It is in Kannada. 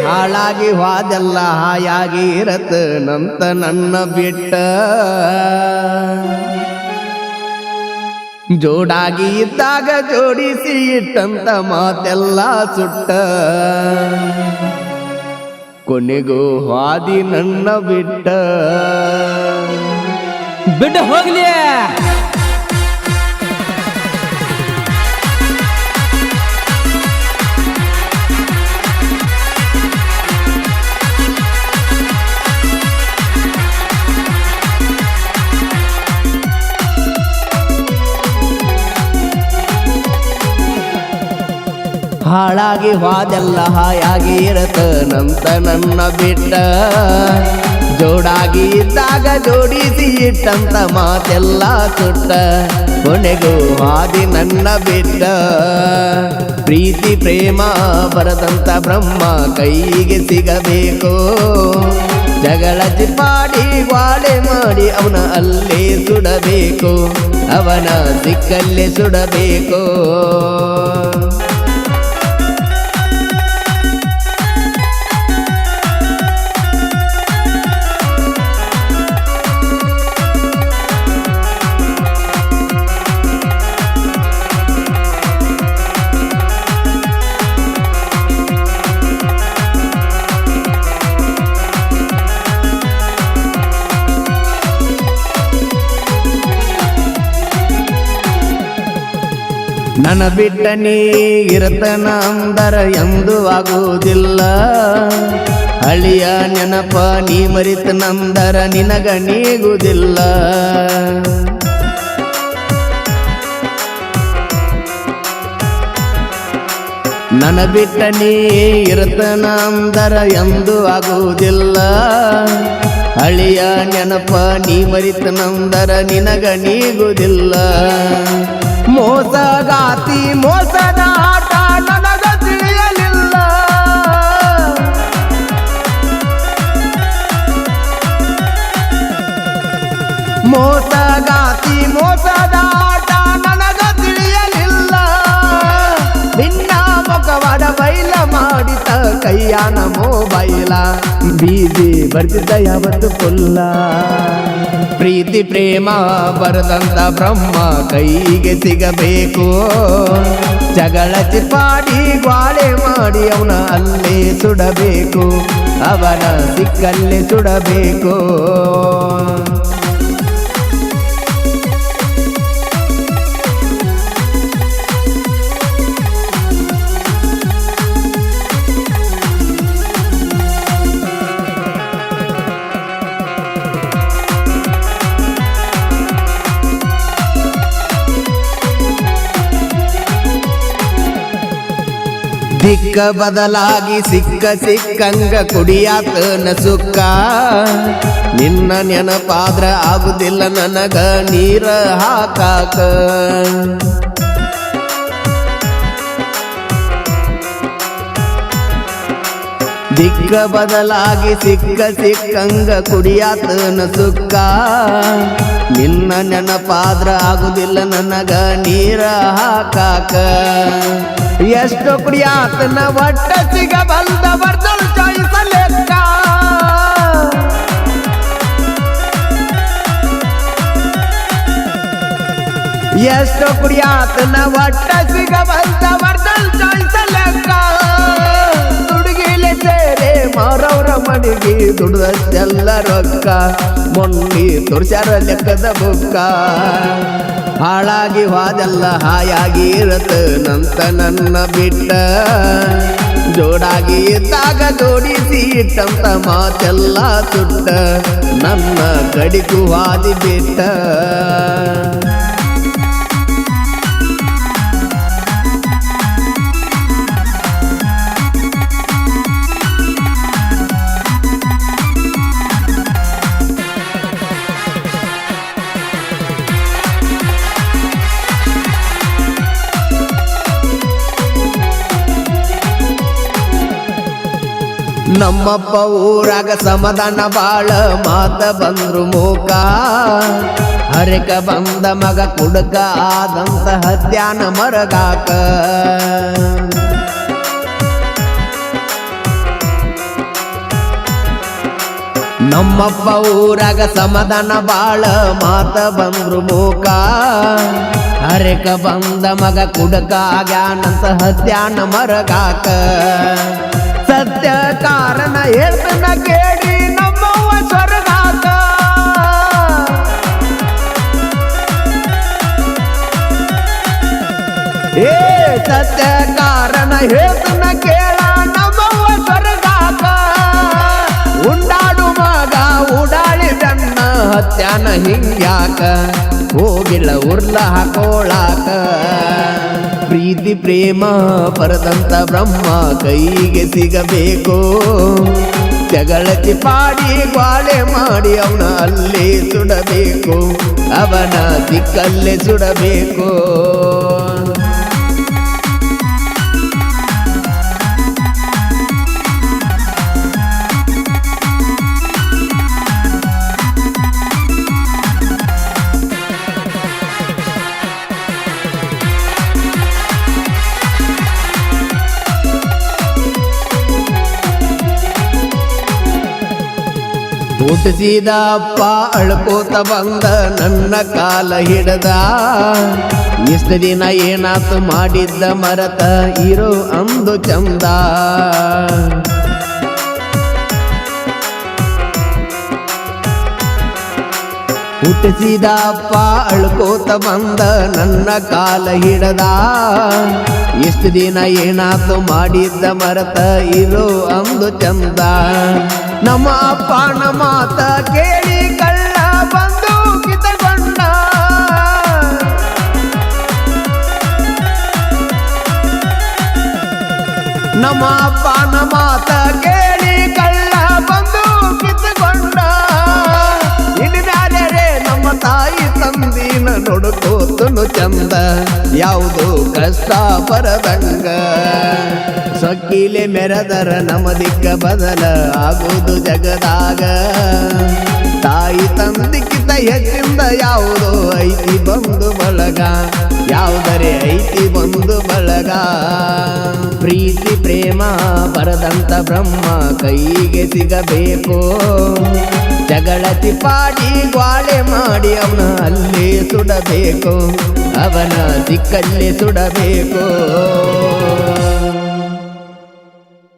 ಹಾಳಾಗಿ ಹೋದೆಲ್ಲ ಹಾಯಾಗಿ ಇರತನಂತ ನನ್ನ ಬಿಟ್ಟ ಜೋಡಾಗಿ ಇದ್ದಾಗ ಜೋಡಿಸಿ ಇಟ್ಟಂತ ಮಾತೆಲ್ಲ ಸುಟ್ಟ ಕೊನೆಗೂ ಹಾದಿ ನನ್ನ ಬಿಟ್ಟ ಬಿಟ್ಟು ಹೋಗ್ಲಿ ಹಾಳಾಗಿ ಹೋದೆಲ್ಲ ಹಾಯಾಗಿ ಇರತನಂತ ನನ್ನ ಬಿಟ್ಟ ಜೋಡಾಗಿ ಇದ್ದಾಗ ಜೋಡಿಸಿ ಇಟ್ಟಂತ ಮಾತೆಲ್ಲ ಸುಟ್ಟ ಕೊನೆಗೂ ಹಾದಿ ನನ್ನ ಬಿಟ್ಟ ಪ್ರೀತಿ ಪ್ರೇಮ ಬರದಂತ ಬ್ರಹ್ಮ ಕೈಗೆ ಸಿಗಬೇಕು ಜಗಳ ಚಿಪ್ಪಾಡಿ ಗ್ವಾಡೆ ಮಾಡಿ ಅವನ ಅಲ್ಲೇ ಸುಡಬೇಕು ಅವನ ಸಿಕ್ಕಲ್ಲೇ ಸುಡಬೇಕು ನನ್ನ ಬಿಟ್ಟ ನೀ ಇರತನ ಅಂದರ ಎಂದು ಆಗುವುದಿಲ್ಲ ಹಳಿಯ ನೆನಪ ನೀ ಮರಿತನಂದರ ನಿನಗ ನೀಗುವುದಿಲ್ಲ ನನ್ನ ಬಿಟ್ಟ ನೀ ಇರತನ ಅಂದರ ಎಂದು ಆಗುವುದಿಲ್ಲ ಹಳಿಯ ನೆನಪ ನೀ ಮರಿತನಂದರ ನಿನಗ ನೀಗುವುದಿಲ್ಲ ಮೋಸಗಾತಿ ಮೋಸದ ಆಟ ನನಗ ತಿಳಿಯಲಿಲ್ಲ ಮೋಸಗಾತಿ ಮೋಸದ ಆಟ ನನಗ ತಿಳಿಯಲಿಲ್ಲ ನಿನ್ನ ಮುಖವಾಡ ಬೈಲ ಮಾಡಿತ ಕೈಯಾನ ಮೊಬೈಲ ಬೀದಿ ಬರ್ತಿದ್ದ ಯಾವತ್ತು ಪುಲ್ಲ ಪ್ರೀತಿ ಪ್ರೇಮ ಬರದಂತ ಬ್ರಹ್ಮ ಕೈಗೆ ಸಿಗಬೇಕು ಜಗಳ ಚಿಪ್ಪಾಡಿ ಗ್ವಾಡೆ ಮಾಡಿ ಅವನ ಅಲ್ಲೇ ಸುಡಬೇಕು ಅವನ ಸಿಕ್ಕಲ್ಲೇ ಸುಡಬೇಕು ದಿಕ್ಕ ಬದಲಾಗಿ ಸಿಕ್ಕ ಸಿಕ್ಕಂಗ ಕುಡಿಯಾತನ ಸುಕ್ಕ ನಿನ್ನ ನೆನಪಾದ್ರ ಆಗುದಿಲ್ಲ ನನಗ ನೀರ ಹಾಕಾಕ ದಿಕ್ಕ ಬದಲಾಗಿ ಸಿಕ್ಕ ಸಿಕ್ಕಂಗ ಕುಡಿಯಾತನ ಸುಕ್ಕ ನಿನ್ನ ನೆನಪಾದ್ರ ಆಗುದಿಲ್ಲ ನನಗ ನೀರ ಹಾಕಾಕ ಎಷ್ಟು ಕುಡಿಯಾತನ ಒಟ್ಟ ಸಿಗಬಲ್ದ ಬರ್ದಲ್ ಚಾಯ್ಸ ಲೆಕ್ಕ ಎಷ್ಟು ಕುಡಿಯಾತನ ಒಟ್ಟ ಸಿಗಬಲ್ದ ಬರ್ದಲ್ ಚಾಯ್ಸ ಲೆಕ್ಕ ದುಡುಗಿಲೆ ಸೇರೆ ಮಾರವ್ರ ಮನೆಗೆ ದುಡ್ದಷ್ಟೆಲ್ಲ ರೊಕ್ಕ ಮೊನ್ನೆ ತೋರ್ಸ್ಯಾರ ಲೆಕ್ಕದ ಬುಕ್ಕ ಹಾಳಾಗಿ ಹೋದೆಲ್ಲ ಹಾಯಾಗಿ ಇರತನಂತ ನನ್ನ ಬಿಟ್ಟ ಜೋಡಾಗಿ ಇದ್ದಾಗ ಜೋಡಿಸಿ ಇಟ್ಟಂತ ಮಾತೆಲ್ಲ ಸುಟ್ಟ ನನ್ನ ಕಡಿಕು ಹಾದಿ ಬಿಟ್ಟ ನಮ್ಮಪ್ಪ ಊರಾಗ ಸಮಾಧಾನ ಬಾಳ ಮಾತ ಬಂದ್ರು ಮೂಕ ಹರಕ ಬಂದ ಮಗ ಕುಡಕ ಆದಂತ ಹತ್ಯಾನ ಮರಗಾಕ ನಮ್ಮಪ್ಪ ಊರಾಗ ಸಮಾಧಾನ ಬಾಳ ಮಾತ ಬಂದ್ರು ಮೂಕ ಹರೇಕ ಬಂದ ಮಗ ಕುಡಕ ಆಗ್ಯಾನಂತ ಹತ್ಯಾನ ಮರಗಾಕ ಸತ್ಯ ಕಾರಣ ಹೇಳ್ತನ ಕೇಳಿ ನಮ್ಮವ್ವ ಸ್ವರ್ಗಾಕ ಏ ಸತ್ಯ ಕಾರಣ ಹೇಳ್ತನ ಕೇಳ ನಮ್ಮವ್ವ ಸ್ವರ್ಗಾಕ ಉಂಡಾಡು ಮಗ ಉಡಾಳಿದನ್ನ ಹತ್ಯಾನ ಹಿಂಗ್ಯಾಕ ಹೋಗಿಲ್ಲ ಉರ್ಲ ಹಾಕೋಳಾಕ ಪ್ರೀತಿ ಪ್ರೇಮ ಪರದಂತ ಬ್ರಹ್ಮ ಕೈಗೆ ಸಿಗಬೇಕು ಜಗಳತಿ ಪಾಡಿ ಗ್ವಾಳೆ ಮಾಡಿ ಅವನ ಅಲ್ಲೇ ಸುಡಬೇಕು ಅವನ ದಿಕ್ಕಲ್ಲೇ ಸುಡಬೇಕು ಹುಟ್ಟಿಸಿದ ಅಪ್ಪ ಅಳ್ಕೋತ ಬಂದ ನನ್ನ ಕಾಲ ಹಿಡದ ಇಷ್ಟ ದಿನ ಏನಾತು ಮಾಡಿದ್ದ ಮರತ ಇರೋ ಅಂದು ಚಂದ ಹುಟ್ಟಿಸಿದ ಅಪ್ಪ ಅಳ್ಕೋತ ಬಂದ ನನ್ನ ಕಾಲ ಹಿಡದ ಇಷ್ಟ ದಿನ ಏನಾತು ಮಾಡಿದ್ದ ಮರತ ಇರೋ ಅಂದು ಚಂದ ನಮ್ಮ ಅಪ್ಪನ ಮಾತ ಕೇಳಿ ಕಳ್ಳ ಬಂದು ಕಿತಗೊಂಡ ನಮ್ಮ ಅಪ್ಪನ ಮಾತ ಕೇಳಿ ಕಳ್ಳ ಬಂದು ಕಿತಗೊಂಡ ಇನ್ಮ್ಯಾಲೆ ನಮ್ಮ ತಾಯಿ ತಂದಿನ ನೋಡ್ಕೋತನು ಚಂದ ಯಾವುದು ಕಷ್ಟ ಬರದಂಗ ಸೊಕ್ಕಿಲೆ ಮೆರೆದರ ನಮ್ಮ ದಿಕ್ಕ ಬದಲ ಆಗುವುದು ಜಗದಾಗ ತಾಯಿ ತಂದಿಕ್ಕಿಂತ ಹೆಚ್ಚಿಂದ ಯಾವುದೋ ಐತಿ ಬಂದು ಬಳಗ ಯಾವುದರೆ ಐತಿ ಬಂದು ಬಳಗ ಪ್ರೀತಿ ಪ್ರೇಮ ಬರದಂತ ಬ್ರಹ್ಮ ಕೈಗೆ ಸಿಗಬೇಕು ಜಗಳತಿ ಪಾಡಿ ಗ್ವಾಳೆ ಮಾಡಿ ಅವನ ಅಲ್ಲೇ ಸುಡಬೇಕು ಅವನ ದಿಕ್ಕಲ್ಲೇ ಸುಡಬೇಕು